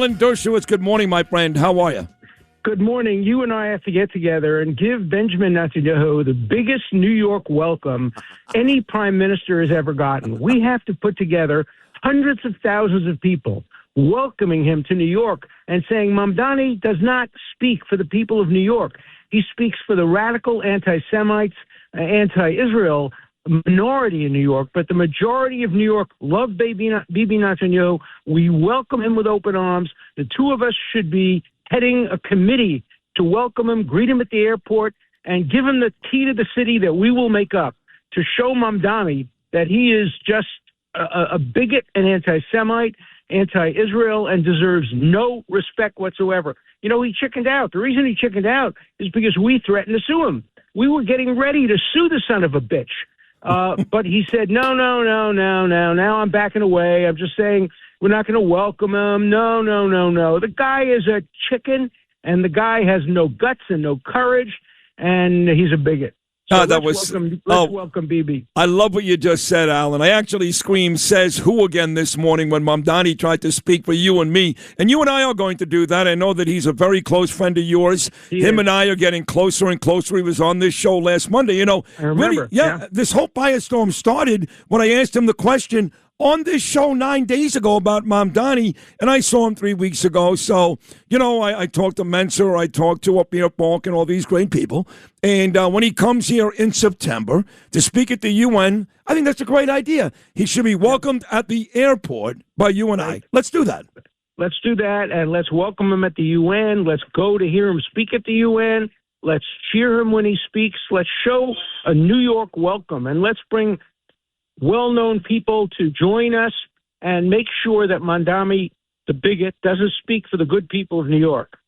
Alan Dershowitz, good morning, my friend. How are you? Good morning. You and I have to get together and give Benjamin Netanyahu the biggest New York welcome any prime minister has ever gotten. We have to put together hundreds of thousands of people welcoming him to New York and saying Mamdani does not speak for the people of New York. He speaks for the radical anti-Semites, anti-Israel minority in New York, but the majority of New York love Bibi Netanyahu. We welcome him with open arms. The two of us should be heading a committee to welcome him, greet him at the airport, and give him the key to the city that we will make up to show Mamdani that he is just a bigot, an anti-Semite, anti-Israel, and deserves no respect whatsoever. You know, he chickened out. The reason he chickened out is because we threatened to sue him. We were getting ready to sue the son of a bitch. But he said, no, now I'm backing away. I'm just saying we're not going to welcome him. No. The guy is a chicken, and the guy has no guts and no courage, and he's a bigot. So let's welcome Bibi. I love what you just said, Alan. I actually screamed, says who again this morning when Mamdani tried to speak for you and me. And you and I are going to do that. I know that he's a very close friend of yours. Him and I are getting closer and closer. He was on this show last Monday. You know, I remember. Really, yeah, this whole firestorm started when I asked him the question on this show 9 days ago about Mamdani, and I saw him 3 weeks ago. So, you know, I talked to Mensa, I talked to Pierre Falk and all these great people. And when he comes here in September to speak at the UN, I think that's a great idea. He should be welcomed at the airport by you and I. Let's do that. Let's do that, and let's welcome him at the UN. Let's go to hear him speak at the UN. Let's cheer him when he speaks. Let's show a New York welcome, and let's bring well-known people to join us and make sure that Mamdani, the bigot, doesn't speak for the good people of New York.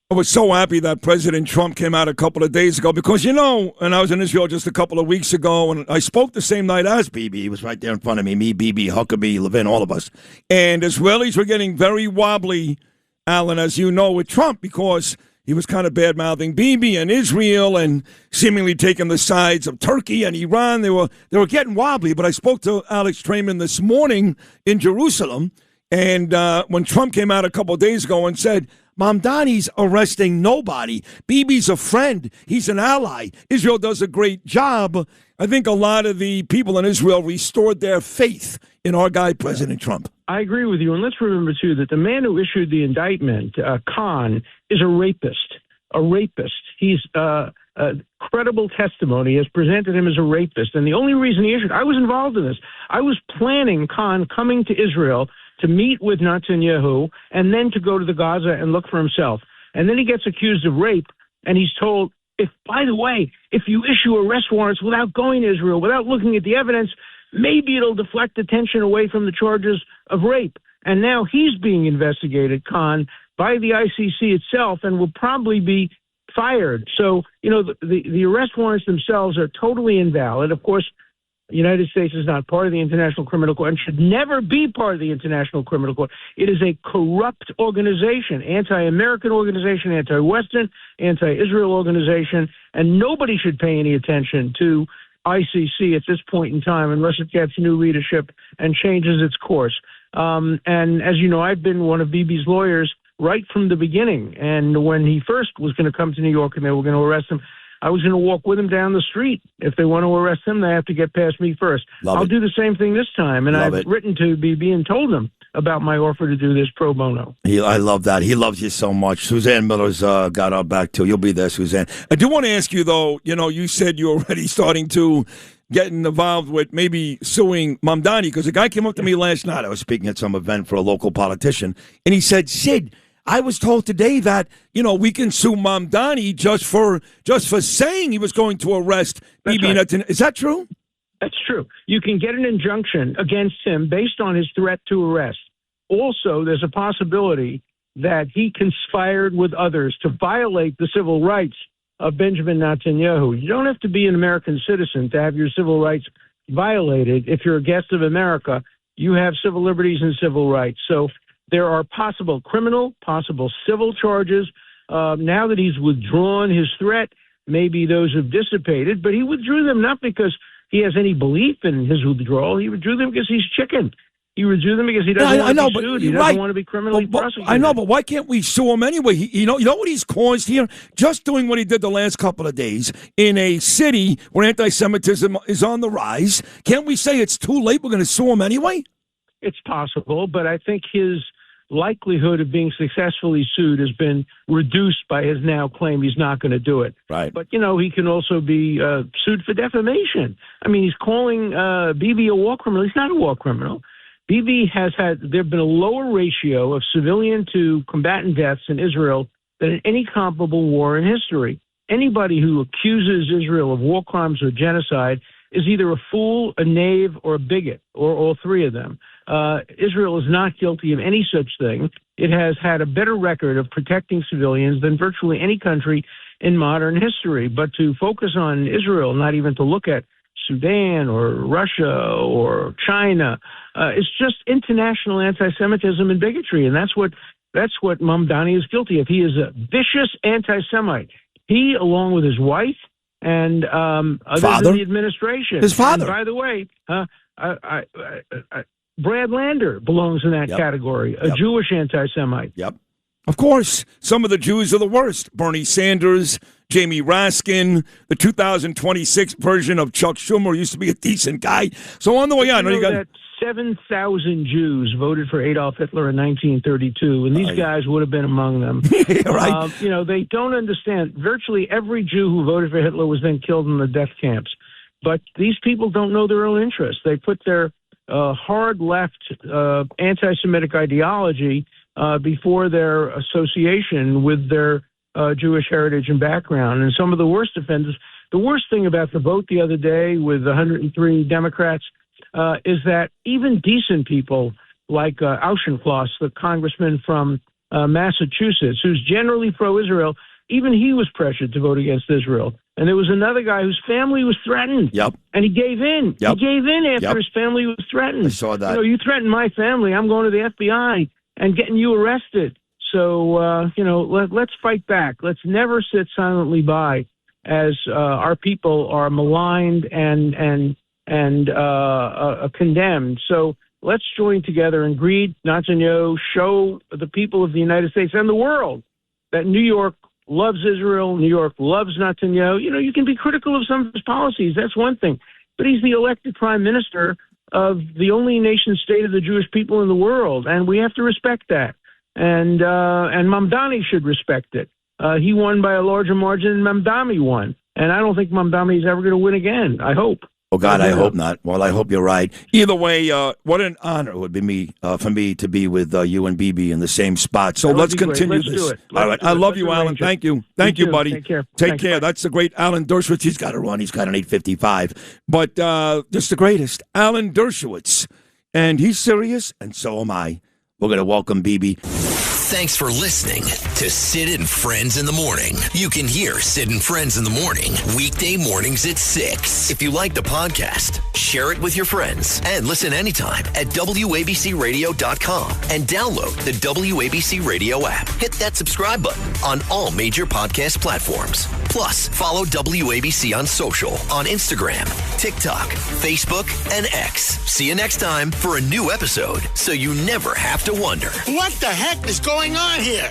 I was so happy that President Trump came out a couple of days ago because, you know, and I was in Israel just a couple of weeks ago, and I spoke the same night as Bibi. He was right there in front of me, Bibi, Huckabee, Levin, all of us. And Israelis were getting very wobbly, Alan, as you know, with Trump because he was kind of bad-mouthing Bibi and Israel and seemingly taking the sides of Turkey and Iran. They were getting wobbly. But I spoke to Alex Trayman this morning in Jerusalem, and when Trump came out a couple of days ago and said, Mamdani's arresting nobody. Bibi's a friend. He's an ally. Israel does a great job. I think a lot of the people in Israel restored their faith in our guy, President Trump. I agree with you. And let's remember, too, that the man who issued the indictment, Khan, is a rapist. A rapist. He's credible testimony has presented him as a rapist. And the only reason he issued, I was involved in this. I was planning Khan coming to Israel to meet with Netanyahu and then to go to the Gaza and look for himself. And then he gets accused of rape, and he's told, by the way, if you issue arrest warrants without going to Israel, without looking at the evidence, maybe it'll deflect attention away from the charges of rape. And now he's being investigated, Khan, by the ICC itself and will probably be fired. So, you know, the arrest warrants themselves are totally invalid. Of course, the United States is not part of the International Criminal Court and should never be part of the International Criminal Court. It is a corrupt organization, anti-American organization, anti-Western, anti-Israel organization, and nobody should pay any attention to ICC at this point in time unless it gets new leadership and changes its course. And as you know, I've been one of Bibi's lawyers right from the beginning. And when he first was going to come to New York and they were going to arrest him, I was going to walk with him down the street. If they want to arrest him, they have to get past me first. I'll do the same thing this time. And I've written to Bibi and told him about my offer to do this pro bono. I love that. He loves you so much. Suzanne Miller's got our back, too. You'll be there, Suzanne. I do want to ask you, though, you know, you said you're already starting to get involved with maybe suing Mamdani, because a guy came up to me last night. I was speaking at some event for a local politician, and he said, Sid, I was told today that, you know, we can sue Mamdani just for saying he was going to arrest Bibi Netanyahu. Is that true? That's true. You can get an injunction against him based on his threat to arrest. Also, there's a possibility that he conspired with others to violate the civil rights of Benjamin Netanyahu. You don't have to be an American citizen to have your civil rights violated. If you're a guest of America, you have civil liberties and civil rights. So there are possible criminal, possible civil charges. Now that he's withdrawn his threat, maybe those have dissipated, but he withdrew them not because he has any belief in his withdrawal. He withdrew them because he's chicken. He would do them because he doesn't want to be sued. He doesn't want to be criminally prosecuted. I know, but why can't we sue him anyway? You know what he's caused here? Just doing what he did the last couple of days in a city where anti-Semitism is on the rise. Can't we say it's too late? We're going to sue him anyway? It's possible, but I think his likelihood of being successfully sued has been reduced by his now claim he's not going to do it. Right. But, he can also be sued for defamation. I mean, he's calling Bibi a war criminal. He's not a war criminal. Bibi there have been a lower ratio of civilian to combatant deaths in Israel than in any comparable war in history. Anybody who accuses Israel of war crimes or genocide is either a fool, a knave, or a bigot, or all three of them. Israel is not guilty of any such thing. It has had a better record of protecting civilians than virtually any country in modern history. But to focus on Israel, not even to look at Sudan or Russia or China, it's just international anti-Semitism and bigotry, and that's what Mamdani is guilty of. He is a vicious anti-Semite. He, along with his wife and others in the administration. His father. And by the way, Brad Lander belongs in that category, a Jewish anti-Semite. Yep. Of course, some of the Jews are the worst. Bernie Sanders, Jamie Raskin, the 2026 version of Chuck Schumer used to be a decent guy. So on the way on, you know that 7,000 Jews voted for Adolf Hitler in 1932, and these guys would have been among them. Right. They don't understand. Virtually every Jew who voted for Hitler was then killed in the death camps. But these people don't know their own interests. They put their hard left anti-Semitic ideology before their association with their Jewish heritage and background. And some of the worst offenders, the worst thing about the vote the other day with 103 Democrats is that even decent people like Auchincloss, the congressman from Massachusetts, who's generally pro-Israel, even he was pressured to vote against Israel. And there was another guy whose family was threatened. Yep. And he gave in. Yep. He gave in after his family was threatened. I saw that. You threatened my family. I'm going to the FBI and getting you arrested. So, let's fight back. Let's never sit silently by as our people are maligned and condemned. So let's join together and greet Netanyahu, show the people of the United States and the world that New York loves Israel, New York loves Netanyahu. You can be critical of some of his policies. That's one thing. But he's the elected prime minister of the only nation state of the Jewish people in the world, and we have to respect that. And Mamdani should respect it. He won by a larger margin than Mamdani won. And I don't think Mamdani is ever going to win again. I hope. Oh, God, I hope not. Well, I hope you're right. Either way, what an honor it would be for me to be with you and Bibi in the same spot. So let's continue this. Do it. All right. I love you, Alan. Thank you. Thank you, buddy. Take care. Take care. That's the great Alan Dershowitz. He's got to run. He's got an 8:55. But just the greatest, Alan Dershowitz. And he's serious, and so am I. We're going to welcome Bibi. Thanks for listening to Sid and Friends in the Morning. You can hear Sid and Friends in the Morning weekday mornings at 6. If you like the podcast, share it with your friends and listen anytime at WABCRadio.com and download the WABC Radio app. Hit that subscribe button on all major podcast platforms. Plus, follow WABC on social on Instagram, TikTok, Facebook, and X. See you next time for a new episode so you never have to wonder. What the heck is going on here?